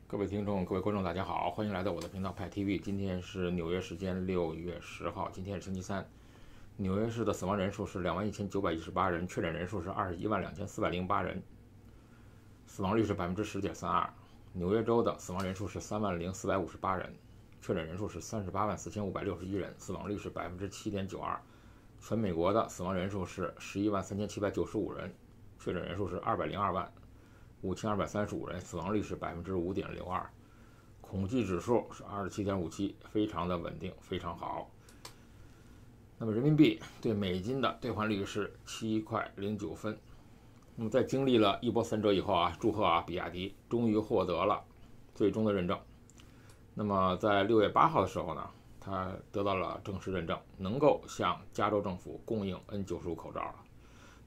各位听众、各位观众，大家好，欢迎来到我的频道派 TV。今天是纽约时间6月10号，今天是星期三。纽约市的死亡人数是21918人，确诊人数是212408人，死亡率是10.32%。纽约州的死亡人数是30458人，确诊人数是384561人，死亡率是7.92%。全美国的死亡人数是113795人，确诊人数是2025235人，死亡率是5.62%。恐惧指数是27.57，非常的稳定，非常好。那么人民币对美金的兑换率是7块09分。那么在经历了一波三折以后啊，祝贺比亚迪终于获得了最终的认证。那么在6月8号的时候呢，它得到了正式认证，能够向加州政府供应 N95 口罩了。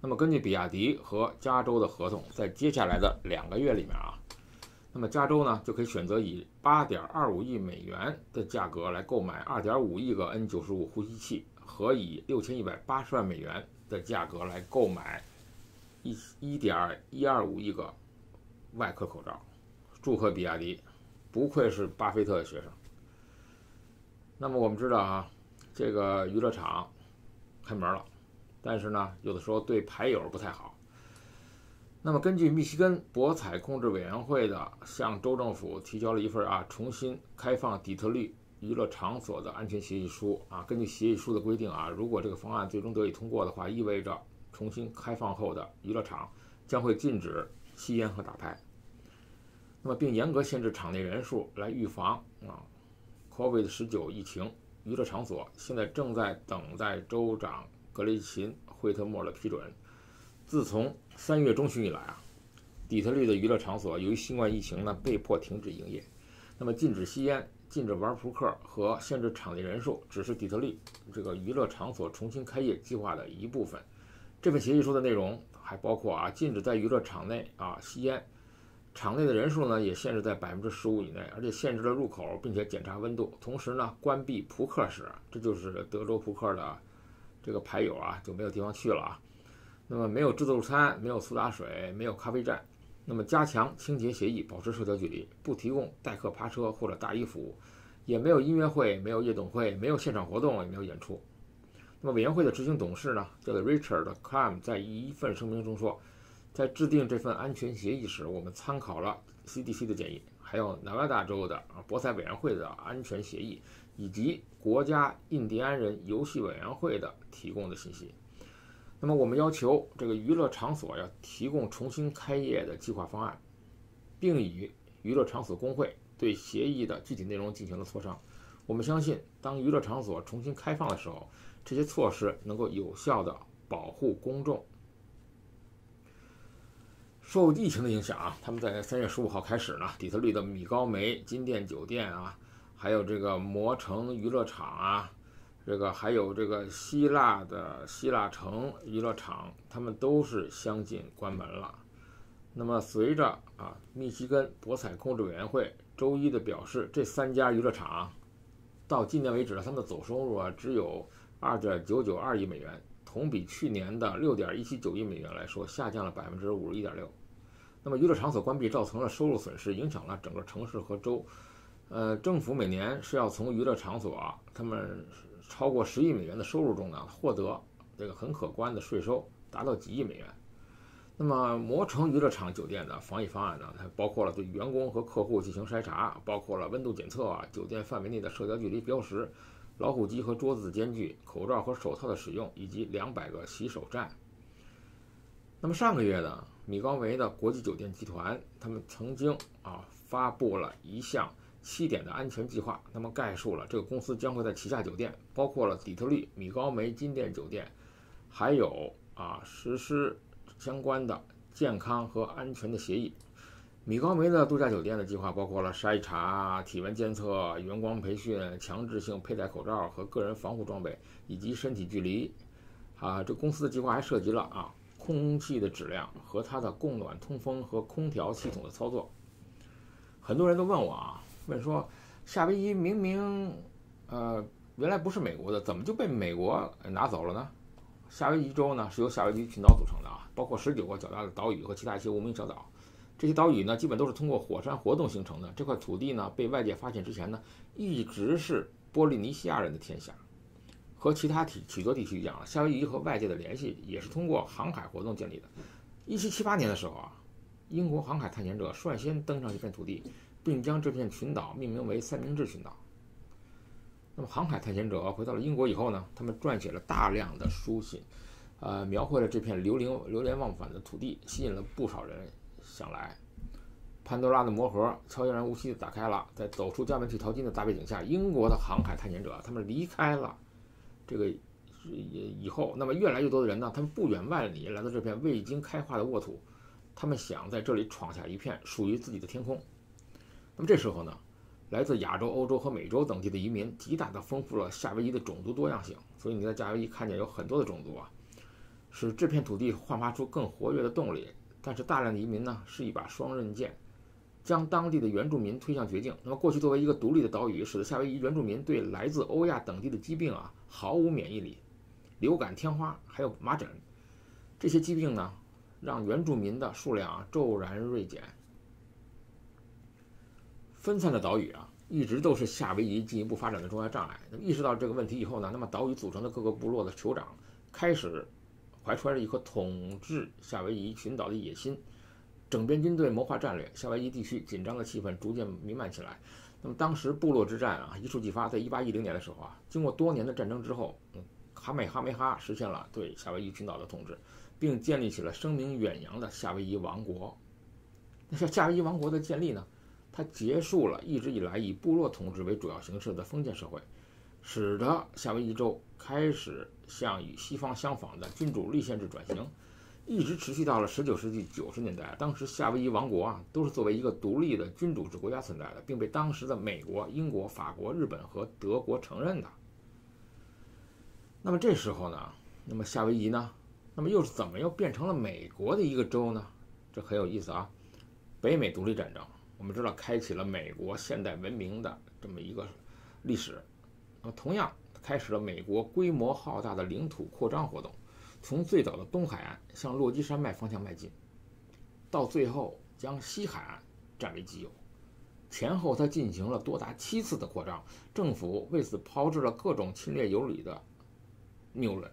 那么根据比亚迪和加州的合同，在接下来的2个月里面啊，那么加州呢就可以选择以8.25亿美元的价格来购买2.5亿个 N95 呼吸器，和以6180万美元的价格来购买1.125亿个外科口罩。祝贺比亚迪，不愧是巴菲特的学生。那么我们知道啊，这个娱乐场开门了，但是呢，有的时候对牌友不太好。那么根据密西根博彩控制委员会的向州政府提交了一份重新开放底特律娱乐场所的安全协议书啊。根据协议书的规定啊，如果这个方案最终得以通过的话，意味着重新开放后的娱乐场将会禁止吸烟和打牌。那么并严格限制场内人数来预防COVID-19 疫情。娱乐场所现在正在等待州长格雷琴·惠特莫的批准。自从3月中旬以来啊，底特律的娱乐场所由于新冠疫情呢被迫停止营业。那么禁止吸烟、禁止玩扑克和限制场内人数只是底特律这个娱乐场所重新开业计划的一部分。这份协议书的内容还包括禁止在娱乐场内吸烟，场内的人数呢也限制在15%以内，而且限制了入口，并且检查温度。同时呢，关闭扑克室，这就是德州扑克的这个牌友就没有地方去了啊。那么没有自助餐，没有苏打水，没有咖啡站。那么加强清洁协议，保持社交距离，不提供代客趴车或者大衣服务，也没有音乐会，没有夜总会，没有现场活动，也没有演出。那么委员会的执行董事呢，叫做 Richard Clam， 在一份声明中说，在制定这份安全协议时，我们参考了 CDC 的建议，还有南加州的博彩委员会的安全协议，以及国家印第安人游戏委员会的提供的信息。那么我们要求这个娱乐场所要提供重新开业的计划方案，并与娱乐场所工会对协议的具体内容进行了磋商。我们相信，当娱乐场所重新开放的时候，这些措施能够有效地保护公众。受疫情的影响他们在3月15号开始呢，底特律的米高梅金殿酒店还有这个摩城娱乐场还有这个希腊的希腊城娱乐场，他们都是相继关门了。那么随着密西根博彩控制委员会周一的表示，这3家娱乐场到今年为止他们的总收入只有2.992亿美元，同比去年的6.179亿美元来说下降了51.6%。那么娱乐场所关闭造成了收入损失，影响了整个城市和州。政府每年是要从娱乐场所他们超过10亿美元的收入中呢，获得这个很可观的税收，达到几亿美元。那么摩城娱乐场酒店的防疫方案呢，它包括了对员工和客户进行筛查，包括了温度检测酒店范围内的社交距离标识、老虎机和桌子的间距、口罩和手套的使用，以及200个洗手站。那么上个月呢，米高梅的国际酒店集团他们曾经发布了一项7点的安全计划，那么概述了这个公司将会在旗下酒店，包括了底特律米高梅金殿酒店，还有实施相关的健康和安全的协议。米高梅的度假酒店的计划包括了筛查、体温监测、员工培训、强制性佩戴口罩和个人防护装备，以及身体距离。这公司的计划还涉及了空气的质量和它的供暖、通风和空调系统的操作。很多人都问我问说，夏威夷明明原来不是美国的，怎么就被美国拿走了呢？夏威夷州呢是由夏威夷群岛组成的包括19个较大的岛屿和其他一些无名小岛。这些岛屿呢，基本都是通过火山活动形成的。这块土地呢，被外界发现之前呢，一直是波利尼西亚人的天下。和其他许多地区一样，夏威夷和外界的联系也是通过航海活动建立的。1778年的时候啊，英国航海探险者率先登上这片土地，并将这片群岛命名为三明治群岛。那么航海探险者回到了英国以后呢，他们撰写了大量的书信，描绘了这片流连忘返的土地，吸引了不少人想来。潘多拉的魔盒悄然无息地打开了，在走出家门去淘金的大背景下，英国的航海探险者他们离开了这个以后，那么越来越多的人呢，他们不远万里来到这片未经开化的沃土，他们想在这里闯下一片属于自己的天空。那么这时候呢，来自亚洲、欧洲和美洲等地的移民极大地丰富了夏威夷的种族多样性，所以你在夏威夷看见有很多的种族啊，使这片土地焕发出更活跃的动力。但是大量的移民呢，是一把双刃剑，将当地的原住民推向绝境。那么过去作为一个独立的岛屿，使得夏威夷原住民对来自欧亚等地的疾病啊毫无免疫力，流感、天花还有麻疹，这些疾病呢，让原住民的数量骤然锐减。分散的岛屿啊，一直都是夏威夷进一步发展的重要障碍。那么意识到这个问题以后呢，那么岛屿组成的各个部落的酋长开始怀揣着一颗统治夏威夷群岛的野心，整编军队，谋划战略。夏威夷地区紧张的气氛逐渐弥漫起来。那么当时部落之战啊一触即发，在1810年的时候啊，经过多年的战争之后，卡美哈梅哈实现了对夏威夷群岛的统治，并建立起了声名远扬的夏威夷王国。那夏威夷王国的建立呢，它结束了一直以来以部落统治为主要形式的封建社会，使得夏威夷州开始向与西方相仿的君主立宪制转型，一直持续到了19世纪90年代。当时夏威夷王国啊，都是作为一个独立的君主制国家存在的，并被当时的美国、英国、法国、日本和德国承认的。那么这时候呢，那么夏威夷呢，那么又是怎么又变成了美国的一个州呢？这很有意思啊。北美独立战争，我们知道开启了美国现代文明的这么一个历史，那么同样开始了美国规模浩大的领土扩张活动，从最早的东海岸向落基山脉方向迈进，到最后将西海岸占为己有。前后它进行了多达7次的扩张，政府为此抛掷了各种侵略有理的谬论。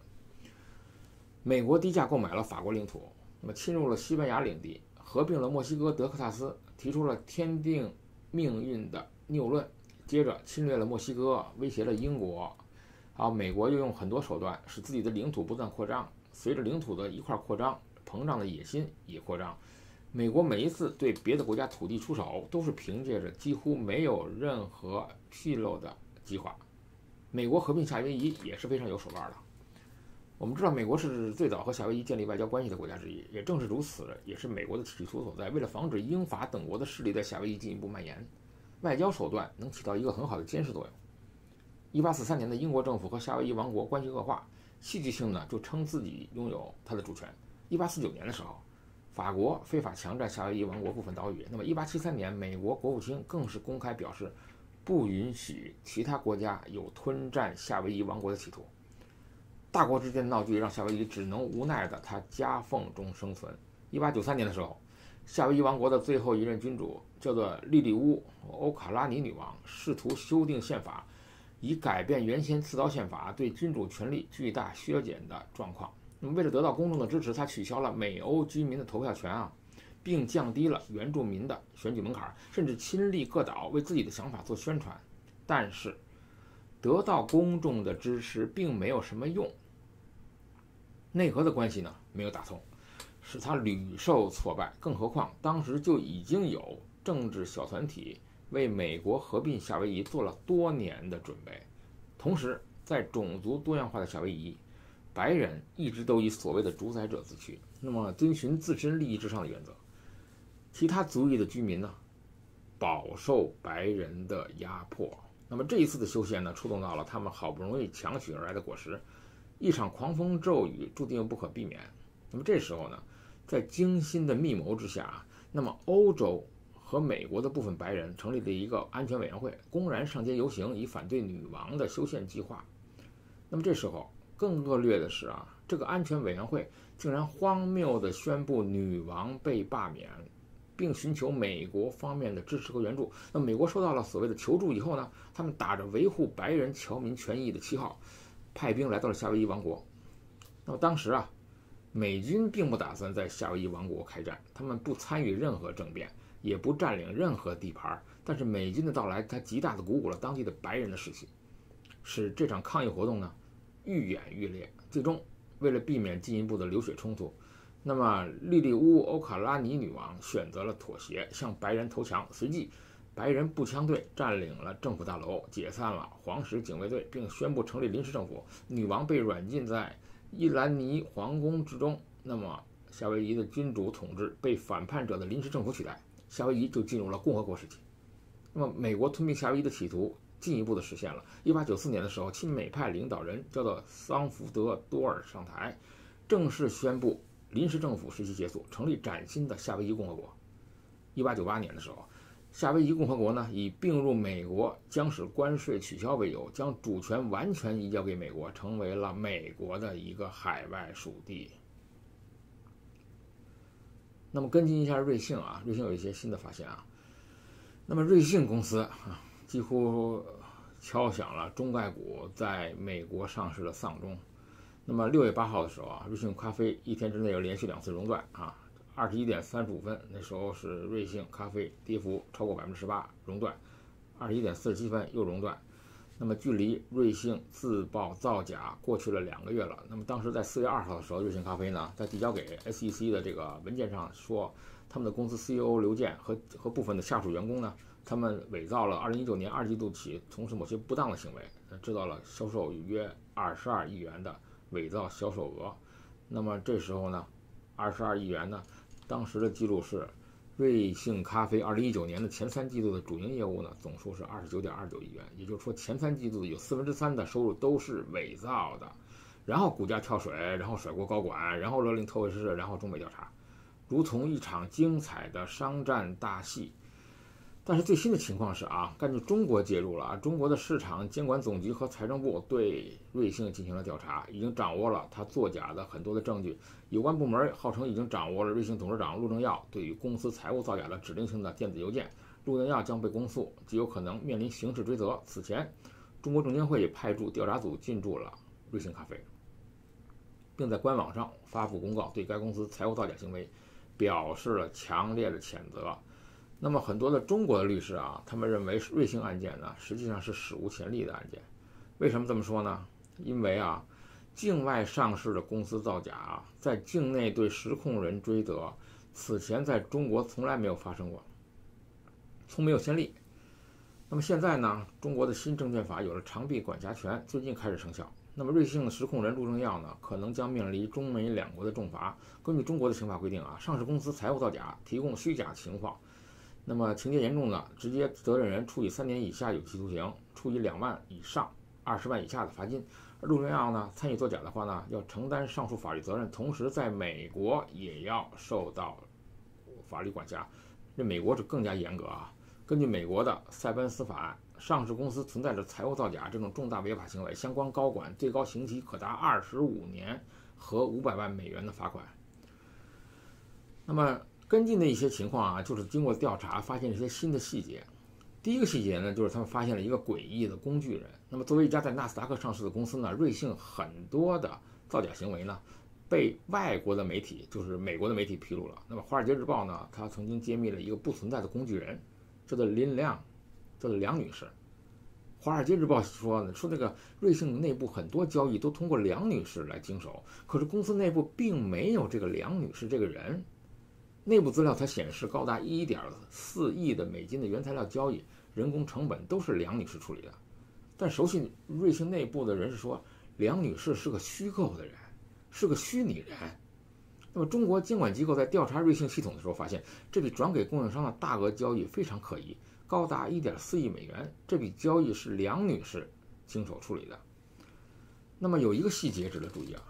美国低价购买了法国领土，那么侵入了西班牙领地，合并了墨西哥、德克萨斯，提出了天定命运的谬论，接着侵略了墨西哥，威胁了英国。美国又用很多手段使自己的领土不断扩张，随着领土的一块扩张，膨胀的野心也扩张。美国每一次对别的国家土地出手，都是凭借着几乎没有任何纰漏的计划。美国合并夏威夷也是非常有手腕的。我们知道美国是最早和夏威夷建立外交关系的国家之一，也正是如此，也是美国的企图所在。为了防止英法等国的势力在夏威夷进一步蔓延，外交手段能起到一个很好的监视作用。1843年的英国政府和夏威夷王国关系恶化，戏剧性呢就称自己拥有它的主权。1849年的时候，法国非法强占夏威夷王国部分岛屿。那么1873年，美国国务卿更是公开表示，不允许其他国家有吞占夏威夷王国的企图。大国之间的闹剧让夏威夷只能无奈的它夹缝中生存。1893年的时候，夏威夷王国的最后一任君主叫做莉莉乌·欧卡拉尼女王，试图修订宪法，以改变原先刺刀宪法对君主权力巨大削减的状况。那么为了得到公众的支持，他取消了美欧居民的投票权并降低了原住民的选举门槛，甚至亲历各岛为自己的想法做宣传。但是得到公众的支持并没有什么用，内阁的关系呢没有打通，使他屡受挫败。更何况当时就已经有政治小团体为美国合并夏威夷做了多年的准备。同时在种族多样化的夏威夷，白人一直都以所谓的主宰者自居，那么遵循自身利益至上的原则。其他族裔的居民呢，饱受白人的压迫。那么这一次的修宪呢，触动到了他们好不容易强取而来的果实。一场狂风骤雨注定不可避免。那么这时候呢，在精心的密谋之下，那么欧洲和美国的部分白人成立了一个安全委员会，公然上街游行，以反对女王的修宪计划。那么这时候更恶劣的是这个安全委员会竟然荒谬地宣布女王被罢免。并寻求美国方面的支持和援助。那美国收到了所谓的求助以后呢，他们打着维护白人侨民权益的旗号，派兵来到了夏威夷王国。那么当时啊，美军并不打算在夏威夷王国开战，他们不参与任何政变，也不占领任何地盘。但是美军的到来，它极大地鼓舞了当地的白人的士气，使这场抗议活动呢愈演愈烈。最终，为了避免进一步的流血冲突，那么莉莉乌·欧卡拉尼女王选择了妥协，向白人投降。随即，白人步枪队占领了政府大楼，解散了黄石警卫队，并宣布成立临时政府。女王被软禁在伊兰尼皇宫之中。那么，夏威夷的君主统治被反叛者的临时政府取代，夏威夷就进入了共和国时期。那么，美国吞并夏威夷的企图进一步的实现了。1894年的时候，亲美派领导人叫做桑福德·多尔上台，正式宣布临时政府时期结束，成立崭新的夏威夷共和国。1898年的时候，夏威夷共和国呢以并入美国将使关税取消为由，将主权完全移交给美国，成为了美国的一个海外属地。那么跟进一下瑞幸啊，瑞幸有一些新的发现啊。那么瑞幸公司啊，几乎敲响了中概股在美国上市的丧钟。那么6月8号的时候啊，瑞幸咖啡一天之内有连续2次熔断啊，21点35分，那时候是瑞幸咖啡跌幅超过18%熔断，21点47分又熔断。那么距离瑞幸自曝造假过去了2个月了。那么当时在4月2号的时候，瑞幸咖啡呢在递交给 SEC 的这个文件上说，他们的公司 CEO 刘健和部分的下属员工呢，他们伪造了2019年2季度起从事某些不当的行为，制造了销售约22亿元的伪造销售额。那么这时候呢，22亿元呢，当时的记录是瑞幸咖啡2019年的前3季度的主营业务呢，总数是29.29亿元，也就是说前3季度有3/4的收入都是伪造的。然后股价跳水，然后甩锅高管，然后勒令特委试，然后中美调查，如同一场精彩的商战大戏。但是最新的情况是啊，根据中国介入了啊，中国的市场监管总局和财政部对瑞幸进行了调查，已经掌握了他作假的很多的证据。有关部门号称已经掌握了瑞幸董事长陆正耀对于公司财务造假的指令性的电子邮件，陆正耀将被公诉，极有可能面临刑事追责。此前，中国证监会也派驻调查组进驻了瑞幸咖啡，并在官网上发布公告，对该公司财务造假行为表示了强烈的谴责。那么很多的中国的律师啊，他们认为瑞幸案件呢，实际上是史无前例的案件。为什么这么说呢？因为啊，境外上市的公司造假，在境内对实控人追责，此前在中国从来没有发生过，从没有先例。那么现在呢，中国的新证券法有了长臂管辖权，最近开始生效。那么瑞幸的实控人陆正耀呢，可能将面临中美2国的重罚。根据中国的刑法规定啊，上市公司财务造假、提供虚假情况，那么情节严重的，直接责任人处以3年以下有期徒刑，处以2万以上20万以下的罚金。而陆正耀呢，参与作假的话呢，要承担上述法律责任，同时在美国也要受到法律管辖。这美国是更加严格啊。根据美国的塞班斯法案，上市公司存在着财务造假这种重大违法行为，相关高管最高刑期可达25年和500万美元的罚款。那么跟进的一些情况啊，就是经过调查发现一些新的细节。第一个细节呢，就是他们发现了一个诡异的工具人。那么作为一家在纳斯达克上市的公司呢，瑞幸很多的造假行为呢，被外国的媒体，就是美国的媒体披露了。那么《华尔街日报》呢，它曾经揭秘了一个不存在的工具人，叫做林亮，叫做梁女士。《华尔街日报》说呢，说这个瑞幸内部很多交易都通过梁女士来经手，可是公司内部并没有这个梁女士这个人。内部资料才显示，高达1.4亿的美金的原材料交易，人工成本都是梁女士处理的。但熟悉瑞幸内部的人士说，梁女士是个虚构的人，是个虚拟人。那么中国监管机构在调查瑞幸系统的时候发现，这笔转给供应商的大额交易非常可疑，高达1.4亿美元。这笔交易是梁女士经手处理的。那么有一个细节值得注意啊，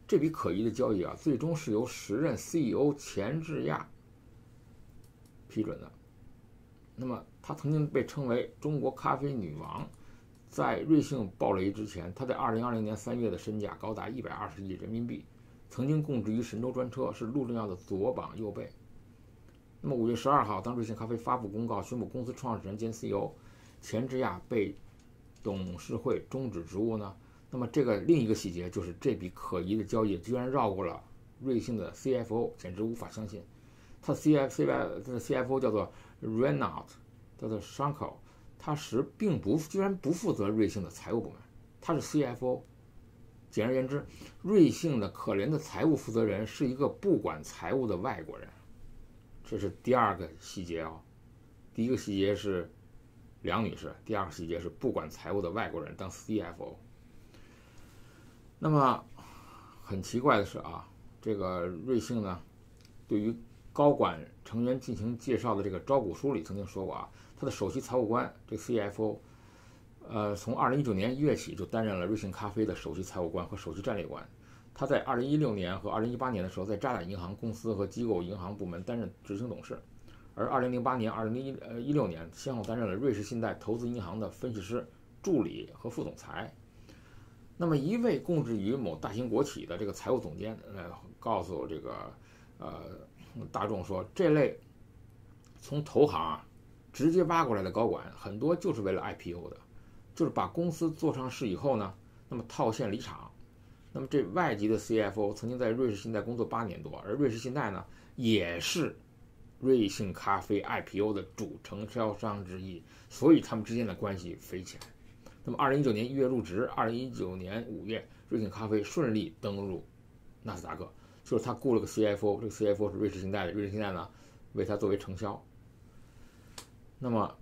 这笔可疑的交易啊，最终是由时任 CEO 钱志亚批准的。那么他曾经被称为中国咖啡女王。在瑞幸爆雷之前，他在2020年3月的身价高达120亿人民币，曾经供职于神舟专车，是陆正耀的左膀右背。那么5月12号，当瑞幸咖啡发布公告宣布公司创始人兼 CEO 钱之亚被董事会终止职务呢，那么这个另一个细节就是这笔可疑的交易居然绕过了瑞幸的 CFO， 简直无法相信。他 CFO 叫做 Renaud， 叫做 Shanko， 他居然不负责瑞幸的财务部门，他是 CFO。简而言之，瑞幸的可怜的财务负责人是一个不管财务的外国人。这是第二个细节哦。第一个细节是梁女士，第二个细节是不管财务的外国人当 CFO。那么很奇怪的是啊，这个瑞幸呢，对于高管成员进行介绍的这个招股书里曾经说过啊，他的首席财务官这个 CFO，从2019年1月起就担任了瑞幸咖啡的首席财务官和首席战略官。他在2016年和2018年的时候，在渣打银行公司和机构银行部门担任执行董事，而2008年、2016年先后担任了瑞士信贷投资银行的分析师、助理和副总裁。那么，一位供职于某大型国企的这个财务总监，告诉这个大众说，这类从投行直接挖过来的高管，很多就是为了 IPO 的。就是把公司做上市以后呢，那么套现离场。那么这外籍的 CFO 曾经在瑞士信贷工作8年多，而瑞士信贷呢也是瑞幸咖啡 IPO 的主承销商之一，所以他们之间的关系匪浅。那么2019年1月入职，2019年5月，瑞幸咖啡顺利登陆纳斯达克，就是他雇了个 CFO， 这个 CFO 是瑞士信贷的，瑞士信贷呢为他作为承销。那么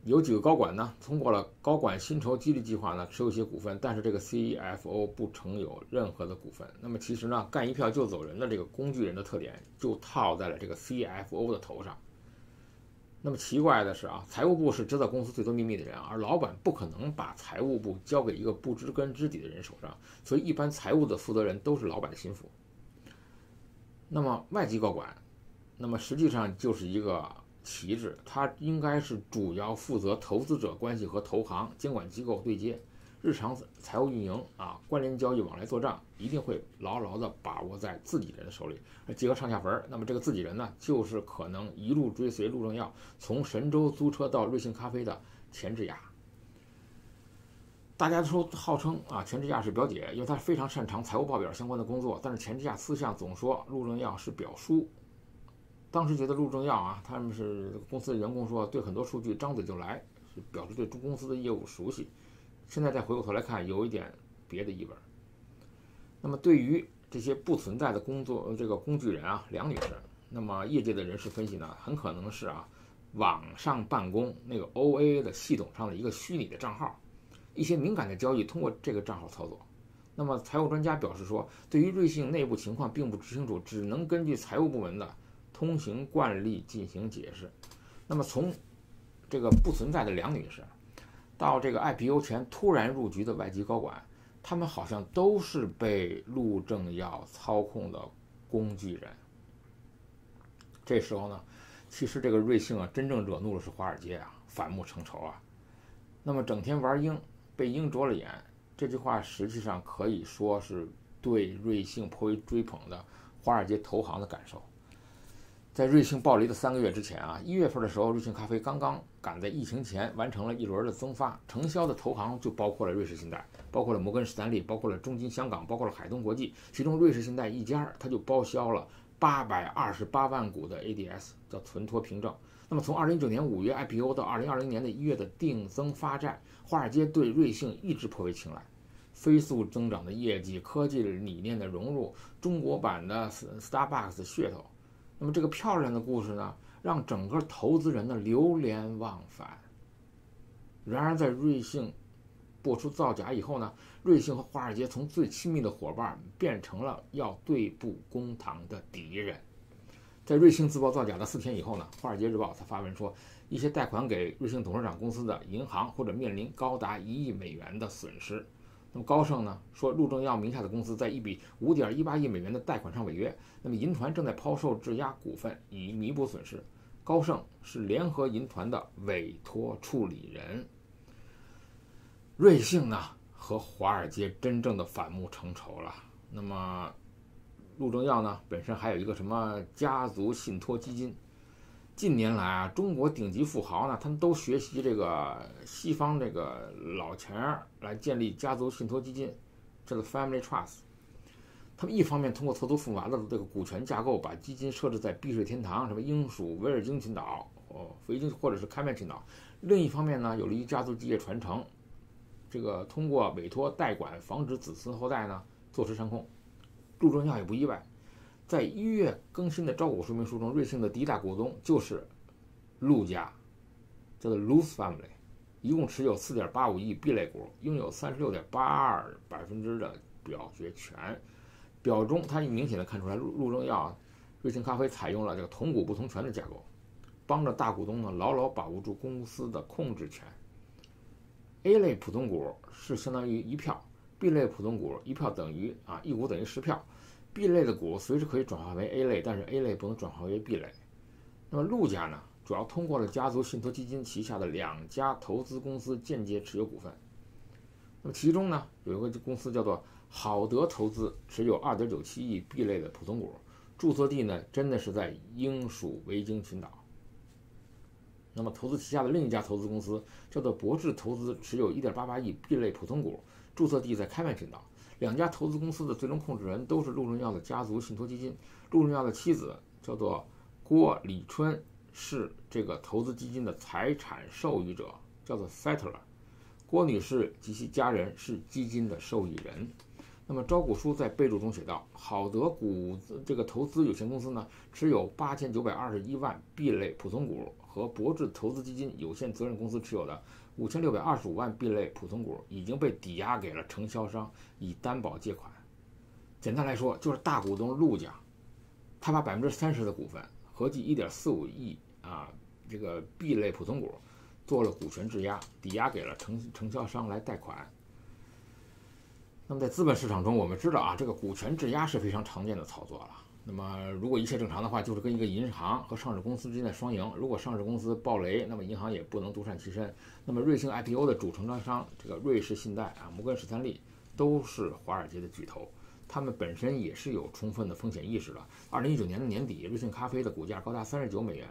有几个高管呢，通过了高管薪酬激励计划呢，持有一些股份，但是这个 CFO 不承有任何的股份。那么其实呢，干一票就走人的这个工具人的特点就套在了这个 CFO 的头上。那么奇怪的是啊，财务部是知道公司最多秘密的人，而老板不可能把财务部交给一个不知根知底的人手上，所以一般财务的负责人都是老板的心腹。那么外籍高管，那么实际上就是一个旗帜，他应该是主要负责投资者关系和投行监管机构对接，日常财务运营啊，关联交易往来做账，一定会牢牢地把握在自己人的手里。而结合上下文，那么这个自己人呢，就是可能一路追随陆正耀从神州租车到瑞幸咖啡的钱之亚。大家都号称啊，钱之亚是表姐，因为他非常擅长财务报表相关的工作，但是钱之亚私下总说陆正耀是表叔。当时觉得陆正耀啊，他们是公司的员工说对很多数据张嘴就来，是表示对公司的业务熟悉。现在再回过头来看，有一点别的意味。那么对于这些不存在的这个工具人啊，梁女士，那么业界的人士分析呢，很可能是啊，网上办公那个 OA 的系统上的一个虚拟的账号，一些敏感的交易通过这个账号操作。那么财务专家表示说，对于瑞幸内部情况并不清楚，只能根据财务部门的通行惯例进行解释。那么从这个不存在的梁女士到这个 IPO 前突然入局的外籍高管，他们好像都是被陆正耀操控的工具人。这时候呢，其实这个瑞幸啊，真正惹怒的是华尔街啊，反目成仇啊。那么整天玩鹰，被鹰啄了眼，这句话实际上可以说是对瑞幸颇为追捧的华尔街投行的感受。在瑞幸暴雷的3个月之前啊，1月份的时候，瑞幸咖啡刚刚赶在疫情前完成了一轮的增发，承销的投行就包括了瑞士信贷，包括了摩根士丹利，包括了中金香港，包括了海通国际，其中瑞士信贷一家它就包销了828万股的 ADS， 叫存托凭证。那么从2019年5月 IPO 到2020年1月的定增发债，华尔街对瑞幸一直颇为青睐。飞速增长的业绩，科技理念的融入，中国版的 Starbucks 的噱头。那么这个漂亮的故事呢，让整个投资人的流连忘返。然而在瑞幸播出造假以后呢，瑞幸和华尔街从最亲密的伙伴变成了要对簿公堂的敌人。在瑞幸自曝造假的4天以后呢，华尔街日报才发文说，一些贷款给瑞幸董事长公司的银行或者面临高达1亿美元的损失。那么高盛呢说，陆正耀名下的公司在一笔5.18亿美元的贷款上违约，那么银团正在抛售质押股份以弥补损失。高盛是联合银团的委托处理人。瑞幸呢和华尔街真正的反目成仇了。那么陆正耀呢本身还有一个什么家族信托基金，近年来啊，中国顶级富豪呢，他们都学习这个西方这个老钱儿来建立家族信托基金，叫做 Family Trust。他们一方面通过错综复杂的这个股权架构，把基金设置在避税天堂，什么英属维尔京群岛、维京或者是开曼群岛；另一方面呢，有利于家族基业传承，这个通过委托代管，防止子孙后代呢坐吃山空。陆正耀也不意外。在1月更新的招股说明书中，瑞幸的第一大股东就是陆家，叫做 Luz Family， 一共持有 4.85 亿 B 类股，拥有 36.82% 的表决权。表中，它明显的看出来，陆正耀瑞幸咖啡采用了这个同股不同权的架构，帮着大股东呢牢牢把握住公司的控制权。A 类普通股是相当于1票，B 类普通股1票等于1股等于10票。B 类的股随时可以转化为 A 类，但是 A 类不能转化为 B 类。那么陆家呢，主要通过了家族信托基金旗下的2家投资公司间接持有股份。那么其中呢，有一个公司叫做好德投资，持有 2.97 亿 B 类的普通股，注册地呢真的是在英属维京群岛。那么投资旗下的另一家投资公司叫做博智投资，持有 1.88 亿 B 类普通股，注册地在开曼群岛。2家投资公司的最终控制人都是陆正耀的家族信托基金。陆正耀的妻子叫做郭李春，是这个投资基金的财产授予者，叫做 Settler。郭女士及其家人是基金的受益人。那么招股书在备注中写道，好德这个投资有限公司呢，持有8921万 B 类普通股，和博智投资基金有限责任公司持有的5625万 B 类普通股已经被抵押给了承销商，以担保借款。简单来说，就是大股东陆家，他把30%的股份，合计1.45亿这个 B 类普通股做了股权质押，抵押给了承销商来贷款。那么在资本市场中，我们知道这个股权质押是非常常见的操作了。那么如果一切正常的话，就是跟一个银行和上市公司之间的双赢。如果上市公司暴雷，那么银行也不能独善其身。那么瑞幸 IPO 的主承销商这个瑞士信贷摩根士丹利都是华尔街的巨头，他们本身也是有充分的风险意识的。2019年的年底，瑞幸咖啡的股价高达39美元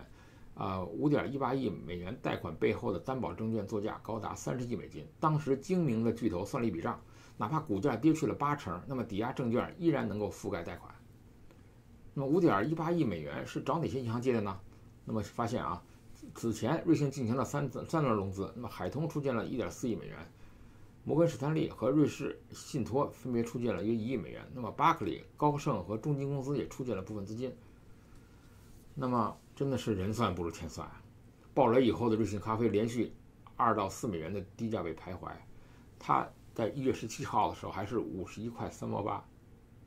，5.18亿美元贷款背后的担保证券作价高达30亿美金。当时精明的巨头算了一笔账，哪怕股价跌去了80%，那么抵押证券依然能够覆盖贷款。那么5.18亿美元是找哪些银行借的呢？那么发现此前瑞幸进行了三轮融资，那么海通出建了1.4亿美元，摩根士丹利和瑞士信托分别出建了约1亿美元，那么巴克利、高盛和中金公司也出建了部分资金。那么真的是人算不如天算暴雷以后的瑞幸咖啡连续2到4美元的低价位徘徊，它在1月17号的时候还是51块3毛8，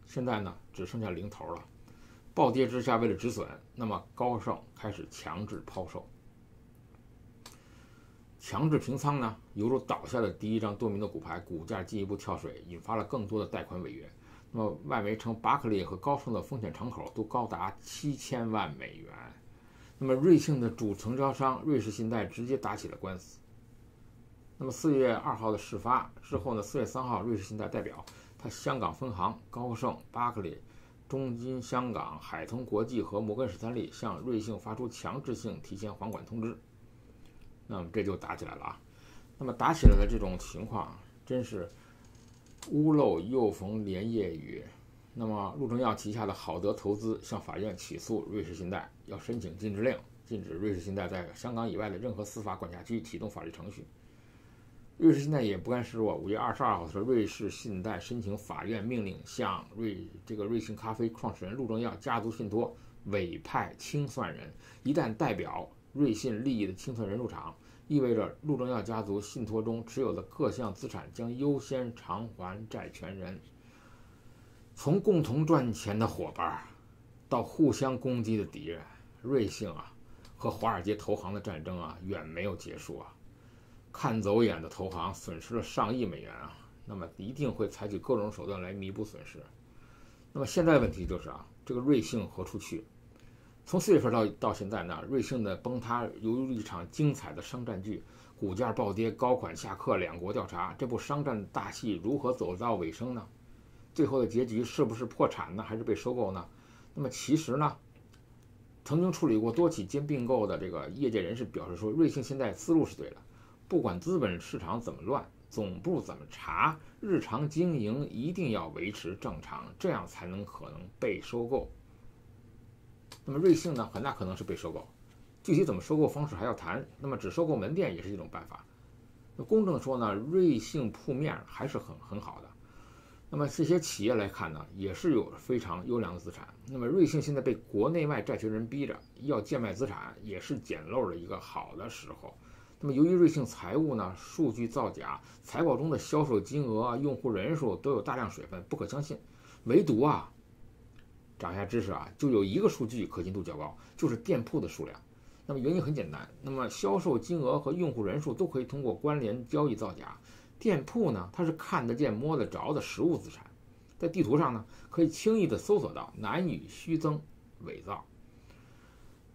现在呢只剩下零头了。暴跌之下，为了止损，那么高盛开始强制抛售，强制平仓呢，犹如倒下的第一张多米诺骨牌，股价进一步跳水，引发了更多的贷款违约。那么外媒称，巴克利和高盛的风险敞口都高达7000万美元。那么瑞幸的主承销商瑞士信贷直接打起了官司。那么4月2号的事发之后呢，4月3号，瑞士信贷代表他香港分行、高盛、巴克利、中金香港、海通国际和摩根士丹利向瑞幸发出强制性提前还款通知。那么这就打起来了那么打起来的这种情况真是屋漏又逢连夜雨。那么陆正耀旗下的好德投资向法院起诉瑞士信贷，要申请禁止令，禁止瑞士信贷在香港以外的任何司法管辖区启动法律程序。瑞士信贷也不甘示弱，5月22号的时候，瑞士信贷申请法院命令向瑞幸咖啡创始人陆正耀家族信托委派清算人，一旦代表瑞信利益的清算人入场，意味着陆正耀家族信托中持有的各项资产将优先偿还债权人。从共同赚钱的伙伴到互相攻击的敌人，瑞幸和华尔街投行的战争远没有结束看走眼的投行损失了上亿美元那么一定会采取各种手段来弥补损失。那么现在的问题就是这个瑞幸何处去？从4月份到现在呢，瑞幸的崩塌犹如一场精彩的商战剧，股价暴跌，高管下课，两国调查，这部商战大戏如何走到尾声呢？最后的结局是不是破产呢，还是被收购呢？那么其实呢，曾经处理过多起并购的这个业界人士表示说，瑞幸现在思路是对的，不管资本市场怎么乱，总部怎么查，日常经营一定要维持正常，这样才能可能被收购。那么瑞幸呢，很大可能是被收购，具体怎么收购方式还要谈。那么只收购门店也是一种办法。那公正的说呢，瑞幸铺面还是很好的。那么这些企业来看呢，也是有非常优良的资产。那么瑞幸现在被国内外债权人逼着要贱卖资产，也是捡漏的一个好的时候。那么由于瑞幸财务呢数据造假，财报中的销售金额、用户人数都有大量水分，不可相信。唯独长一下知识就有一个数据可信度较高，就是店铺的数量。那么原因很简单，那么销售金额和用户人数都可以通过关联交易造假。店铺呢，它是看得见摸得着的实物资产，在地图上呢可以轻易的搜索到，难以虚增伪造。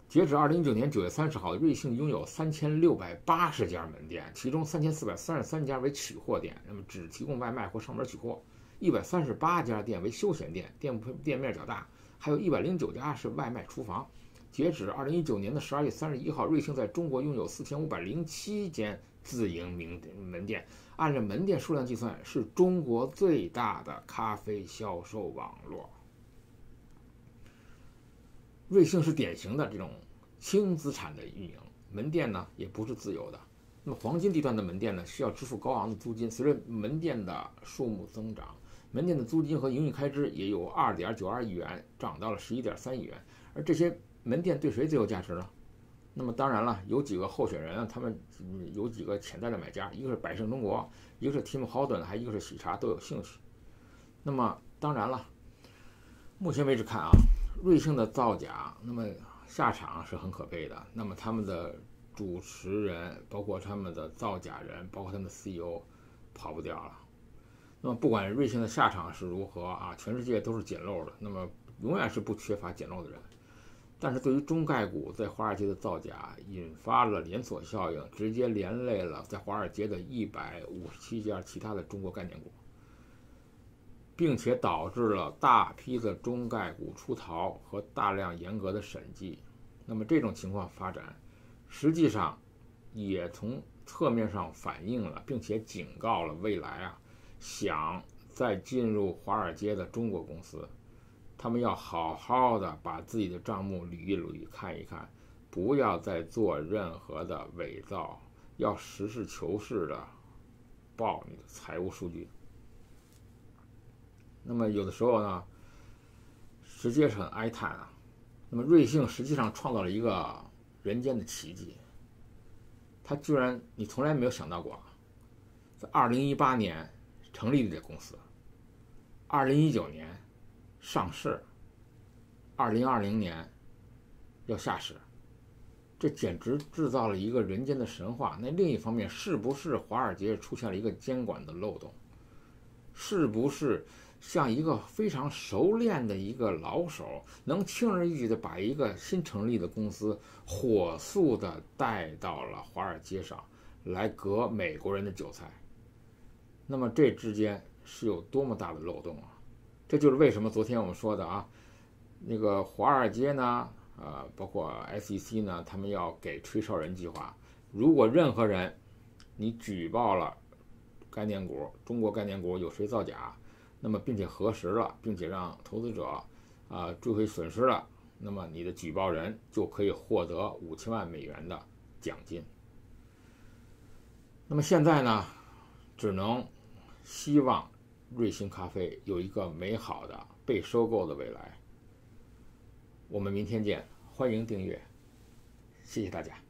截止2019年9月30号，瑞幸拥有3680家门店，其中3433家为取货店，那么只提供外卖或上门取货；138家店为休闲店，店面较大，还有109家是外卖厨房。截止2019年12月31号，瑞幸在中国拥有4507间自营门店，按照门店数量计算，是中国最大的咖啡销售网络。瑞幸是典型的这种轻资产的运营，门店呢也不是自由的。那么黄金地段的门店呢，需要支付高昂的租金，随着门店的数目增长，门店的租金和营运开支也由2.92亿元涨到了11.3亿元。而这些门店对谁最有价值呢？那么当然了，有几个候选人他们有几个潜在的买家，一个是百胜中国，一个是 Tim Hortons， 还一个是喜茶，都有兴趣。那么当然了，目前为止看瑞幸的造假，那么下场是很可悲的。那么他们的主持人，包括他们的造假人，包括他们的 CEO 跑不掉了。那么不管瑞幸的下场是如何全世界都是捡漏的，那么永远是不缺乏捡漏的人。但是对于中概股在华尔街的造假，引发了连锁效应，直接连累了在华尔街的157家其他的中国概念股，并且导致了大批的中概股出逃和大量严格的审计。那么这种情况发展，实际上也从侧面上反映了，并且警告了未来想再进入华尔街的中国公司，他们要好好的把自己的账目捋一捋，看一看，不要再做任何的伪造，要实事求是的报你的财务数据。那么有的时候呢，实际是很哀叹那么瑞幸实际上创造了一个人间的奇迹，他居然你从来没有想到过，在2018年成立的这公司，2019年上市，2020年要下市，这简直制造了一个人间的神话。那另一方面，是不是华尔街出现了一个监管的漏洞？是不是像一个非常熟练的一个老手，能轻而易举的把一个新成立的公司火速的带到了华尔街上来割美国人的韭菜？那么这之间是有多么大的漏洞这就是为什么昨天我们说的那个华尔街呢包括 SEC 呢，他们要给吹哨人计划。如果任何人你举报了概念股，中国概念股有谁造假，那么并且核实了，并且让投资者追回损失了，那么你的举报人就可以获得5000万美元的奖金。那么现在呢，只能希望瑞幸咖啡有一个美好的被收购的未来。我们明天见，欢迎订阅，谢谢大家。